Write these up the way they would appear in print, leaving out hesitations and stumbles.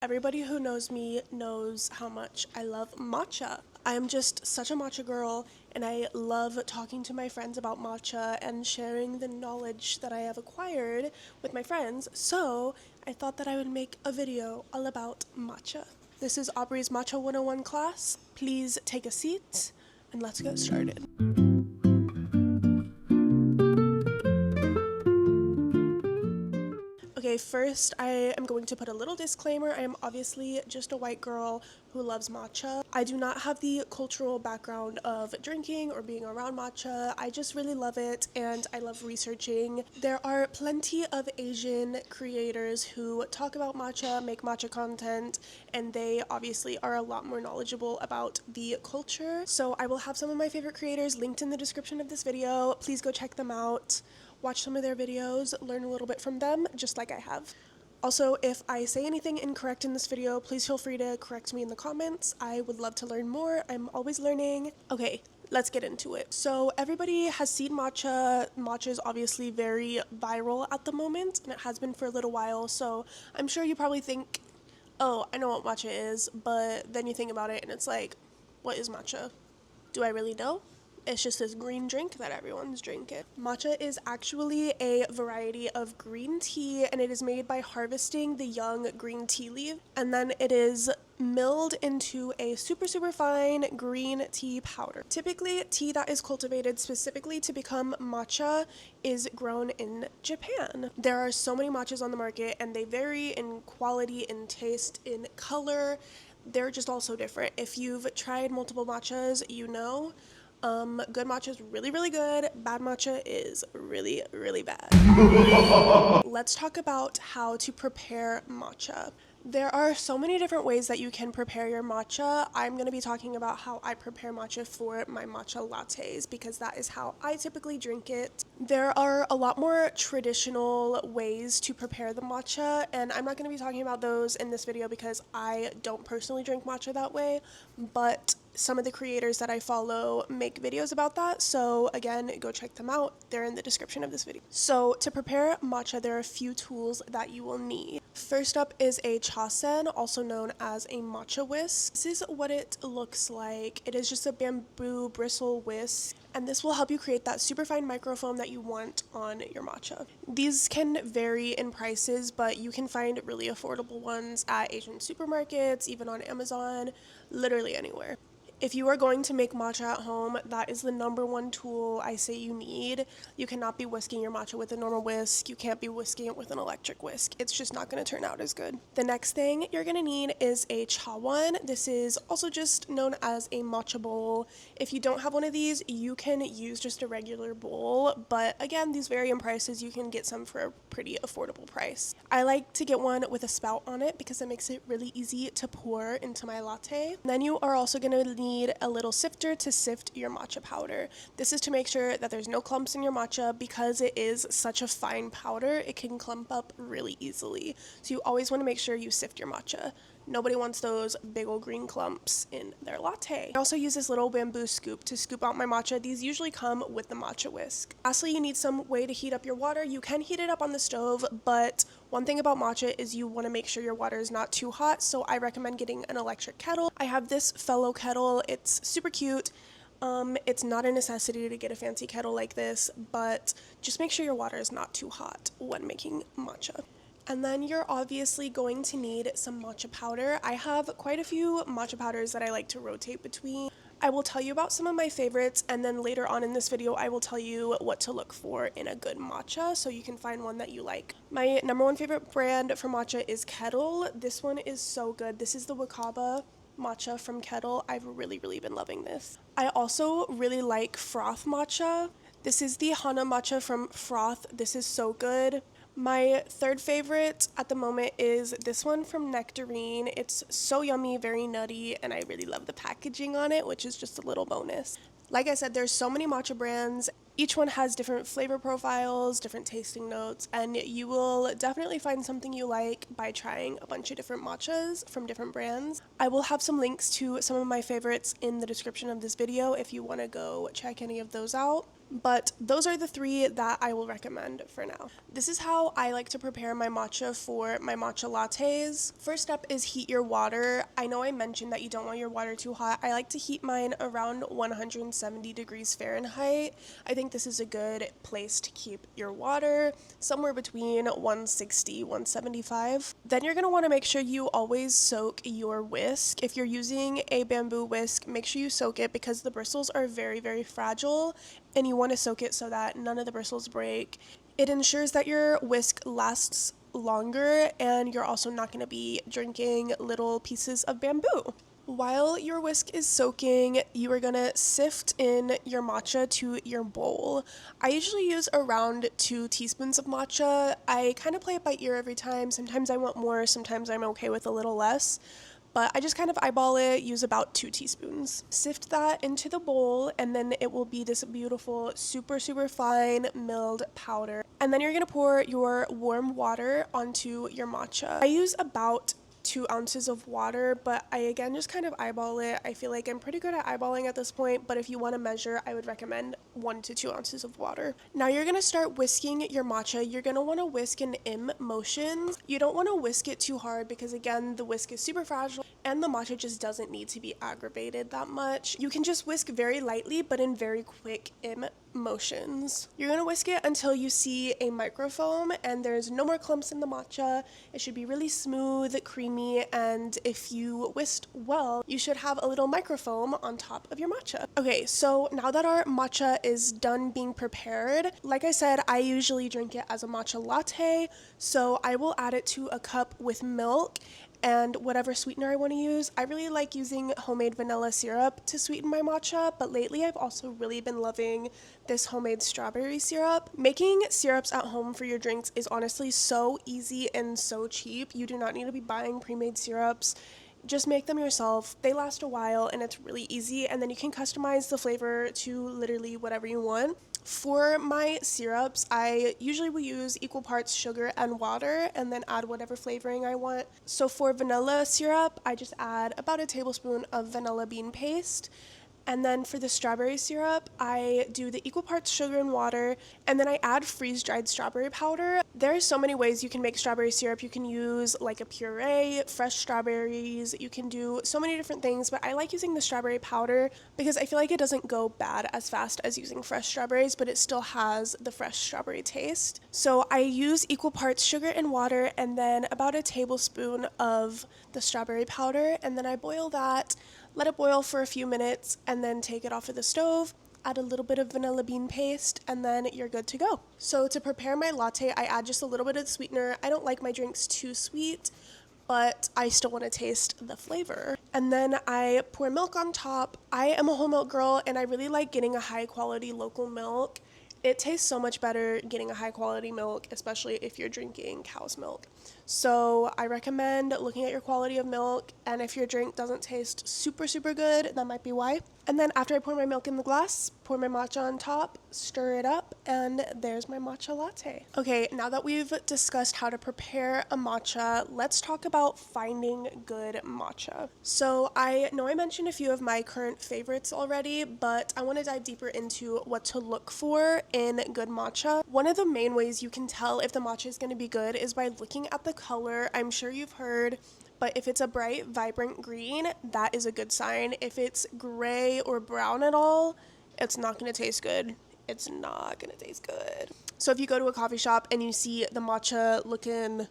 Everybody who knows me knows how much I love matcha. I am just such a matcha girl, and I love talking to my friends about matcha and sharing the knowledge that I have acquired with my friends, so I thought that I would make a video all about matcha. This is Aubrey's Matcha 101 class. Please take a seat, and let's get started. Okay, first I am going to put a little disclaimer. I am obviously just a white girl who loves matcha. I do not have the cultural background of drinking or being around matcha. I just really love it and I love researching. There are plenty of Asian creators who talk about matcha, make matcha content, and they obviously are a lot more knowledgeable about the culture. So I will have some of my favorite creators linked in the description of this video. Please go check them out. Watch some of their videos, learn a little bit from them, just like I have. Also, if I say anything incorrect in this video, please feel free to correct me in the comments. I would love to learn more. I'm always learning. Okay, let's get into it. So everybody has seen matcha. Matcha is obviously very viral at the moment, and it has been for a little while. So I'm sure you probably think, oh, I know what matcha is, but then you think about it and it's like, what is matcha? Do I really know? It's just this green drink that everyone's drinking. Matcha is actually a variety of green tea, and it is made by harvesting the young green tea leaf, and then it is milled into a super fine green tea powder. Typically, tea that is cultivated specifically to become matcha is grown in Japan. There are so many matchas on the market, and they vary in quality, in taste, in color. They're just all so different. If you've tried multiple matchas, you know. Good matcha is really good. Bad matcha is really bad. Let's talk about how to prepare matcha. There are so many different ways that you can prepare your matcha. I'm going to be talking about how I prepare matcha for my matcha lattes because that is how I typically drink it. There are a lot more traditional ways to prepare the matcha, and I'm not going to be talking about those in this video because I don't personally drink matcha that way, but some of the creators that I follow make videos about that, so again, go check them out. They're in the description of this video. So to prepare matcha, there are a few tools that you will need. First up is a chasen, also known as a matcha whisk. This is what it looks like. It is just a bamboo bristle whisk, and this will help you create that super fine microfoam that you want on your matcha. These can vary in prices, but you can find really affordable ones at Asian supermarkets, even on Amazon, literally anywhere. If you are going to make matcha at home, that is the #1 tool I say you need. You cannot be whisking your matcha with a normal whisk. You can't be whisking it with an electric whisk. It's just not going to turn out as good. The next thing you're going to need is a chawan. This is also just known as a matcha bowl. If you don't have one of these, you can use just a regular bowl, but again, these vary in prices. You can get some for a pretty affordable price. I like to get one with a spout on it because it makes it really easy to pour into my latte. And then you are also going to need a little sifter to sift your matcha powder. This is to make sure that there's no clumps in your matcha. Because it is such a fine powder, it can clump up really easily. So you always want to make sure you sift your matcha. Nobody wants those big old green clumps in their latte. I also use this little bamboo scoop to scoop out my matcha. These usually come with the matcha whisk. Lastly, you need some way to heat up your water. You can heat it up on the stove, but one thing about matcha is you want to make sure your water is not too hot, so I recommend getting an electric kettle. I have this Fellow kettle. It's super cute. It's not a necessity to get a fancy kettle like this, but just make sure your water is not too hot when making matcha. And then you're obviously going to need some matcha powder. I have quite a few matcha powders that I like to rotate between. I will tell you about some of my favorites, and then later on in this video I will tell you what to look for in a good matcha so you can find one that you like. My #1 favorite brand for matcha is Kettle. This one is so good. This is the Wakaba matcha from Kettle. I've really been loving this. I also really like Froth matcha. This is the Hana matcha from Froth. This is so good. My third favorite at the moment is this one from Nectarine. It's so yummy, very nutty, and I really love the packaging on it, which is just a little bonus. Like I said, there's so many matcha brands. Each one has different flavor profiles, different tasting notes, and you will definitely find something you like by trying a bunch of different matchas from different brands. I will have some links to some of my favorites in the description of this video if you want to go check any of those out. but those are the three that I will recommend for now. This is how I like to prepare my matcha for my matcha lattes. First up is heat your water. I know I mentioned that you don't want your water too hot. I like to heat mine around 170 degrees Fahrenheit. I think this is a good place to keep your water, somewhere between 160, 175. Then you're going to want to make sure you always soak your whisk. If you're using a bamboo whisk, make sure you soak it because the bristles are very, very fragile and you want to soak it so that none of the bristles break. It ensures that your whisk lasts longer and you're also not going to be drinking little pieces of bamboo. While your whisk is soaking, you are going to sift in your matcha to your bowl. I usually use around 2 teaspoons of matcha. I kind of play it by ear every time. Sometimes I want more, sometimes I'm okay with a little less. But I just kind of eyeball it, use about 2 teaspoons. Sift that into the bowl, and then it will be this beautiful, super, super fine milled powder. And then you're gonna pour your warm water onto your matcha. I use about 2 ounces of water, but I again just kind of eyeball it. I feel like I'm pretty good at eyeballing at this point, but if you want to measure, I would recommend 1 to 2 ounces of water. Now you're going to start whisking your matcha. You're going to want to whisk in M motions. You don't want to whisk it too hard because again, the whisk is super fragile and the matcha just doesn't need to be aggravated that much. You can just whisk very lightly, but in very quick M motions. You're going to whisk it until you see a microfoam and there's no more clumps in the matcha. It should be really smooth, creamy, and if you whisked well, you should have a little microfoam on top of your matcha. Okay, so now that our matcha is done being prepared, like I said, I usually drink it as a matcha latte, so I will add it to a cup with milk and whatever sweetener I want to use. I really like using homemade vanilla syrup to sweeten my matcha, but lately I've also really been loving this homemade strawberry syrup. Making syrups at home for your drinks is honestly so easy and so cheap. You do not need to be buying pre-made syrups. Just make them yourself. They last a while and it's really easy, and then you can customize the flavor to literally whatever you want. For my syrups, I usually will use equal parts sugar and water and then add whatever flavoring I want. So for vanilla syrup, I just add about a tablespoon of vanilla bean paste. And then for the strawberry syrup, I do the equal parts sugar and water, and then I add freeze-dried strawberry powder. There are so many ways you can make strawberry syrup. You can use like a puree, fresh strawberries, you can do so many different things, but I like using the strawberry powder because I feel like it doesn't go bad as fast as using fresh strawberries, but it still has the fresh strawberry taste. So I use equal parts sugar and water and then about a tablespoon of the strawberry powder, and then I boil that. Let it boil for a few minutes and then take it off of the stove, add a little bit of vanilla bean paste, and then you're good to go. So to prepare my latte, I add just a little bit of sweetener. I don't like my drinks too sweet, but I still want to taste the flavor. And then I pour milk on top. I am a whole milk girl and I really like getting a high quality local milk. It tastes so much better getting a high quality milk, especially if you're drinking cow's milk. So I recommend looking at your quality of milk, and if your drink doesn't taste super, super good, that might be why. And then after I pour my milk in the glass, pour my matcha on top, stir it up, and there's my matcha latte. Okay, now that we've discussed how to prepare a matcha, let's talk about finding good matcha. So I know I mentioned a few of my current favorites already, but I want to dive deeper into what to look for in good matcha. One of the main ways you can tell if the matcha is going to be good is by looking at the color. I'm sure you've heard, but if it's a bright, vibrant green, that is a good sign. If it's gray or brown at all, it's not going to taste good. It's not going to taste good. So if you go to a coffee shop and you see the matcha looking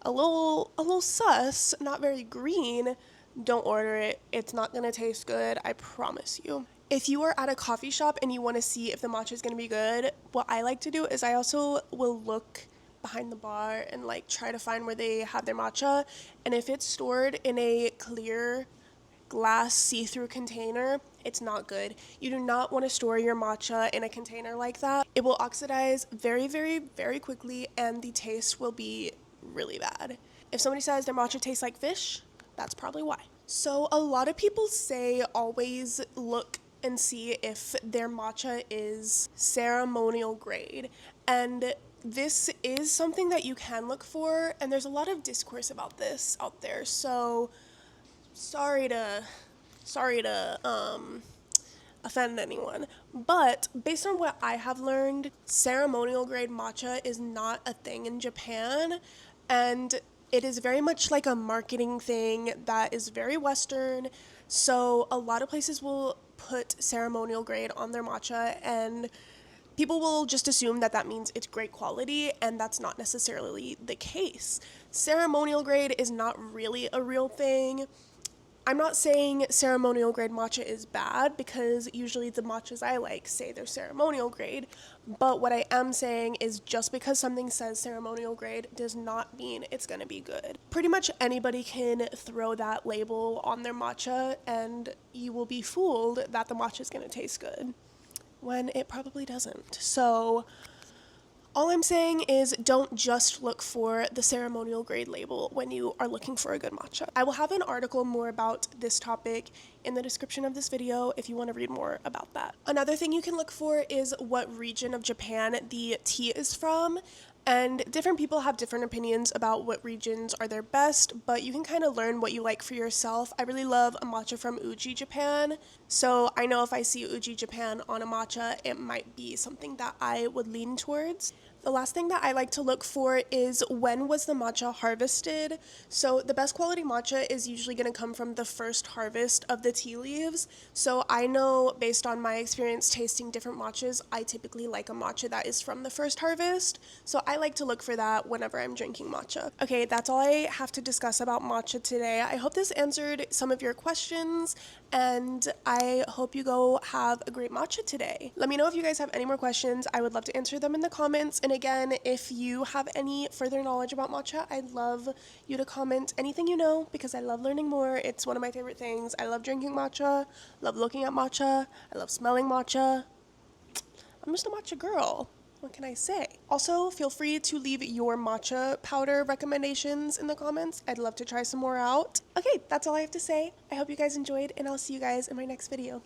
a little sus, not very green, don't order it. It's not going to taste good, I promise you. If you are at a coffee shop and you want to see if the matcha is going to be good, what I like to do is I also will look behind the bar and like try to find where they have their matcha, and if it's stored in a clear glass see-through container, it's not good. You do not want to store your matcha in a container like that. It will oxidize very, very, very quickly and the taste will be really bad. If somebody says their matcha tastes like fish, that's probably why. So a lot of people say always look and see if their matcha is ceremonial grade, and this is something that you can look for, and there's a lot of discourse about this out there, so sorry to offend anyone. But based on what I have learned, ceremonial grade matcha is not a thing in Japan, and it is very much like a marketing thing that is very Western. So a lot of places will put ceremonial grade on their matcha, and people will just assume that that means it's great quality, and that's not necessarily the case. Ceremonial grade is not really a real thing. I'm not saying ceremonial grade matcha is bad, because usually the matchas I like say they're ceremonial grade, but what I am saying is just because something says ceremonial grade does not mean it's going to be good. Pretty much anybody can throw that label on their matcha and you will be fooled that the matcha is going to taste good when it probably doesn't. So all I'm saying is don't just look for the ceremonial grade label when you are looking for a good matcha. I will have an article more about this topic in the description of this video if you want to read more about that. Another thing you can look for is what region of Japan the tea is from. And different people have different opinions about what regions are their best, but you can kind of learn what you like for yourself. I really love a matcha from Uji, Japan. So I know if I see Uji, Japan on a matcha, it might be something that I would lean towards. The last thing that I like to look for is when was the matcha harvested. So the best quality matcha is usually going to come from the first harvest of the tea leaves. So I know based on my experience tasting different matchas, I typically like a matcha that is from the first harvest. So I like to look for that whenever I'm drinking matcha. Okay, that's all I have to discuss about matcha today. I hope this answered some of your questions, and I hope you go have a great matcha today. Let me know if you guys have any more questions. I would love to answer them in the comments. And again, if you have any further knowledge about matcha, I'd love you to comment anything you know, because I love learning more. It's one of my favorite things. I love drinking matcha, love looking at matcha, I love smelling matcha. I'm just a matcha girl. What can I say? Also, feel free to leave your matcha powder recommendations in the comments. I'd love to try some more out. Okay, that's all I have to say. I hope you guys enjoyed, and I'll see you guys in my next video.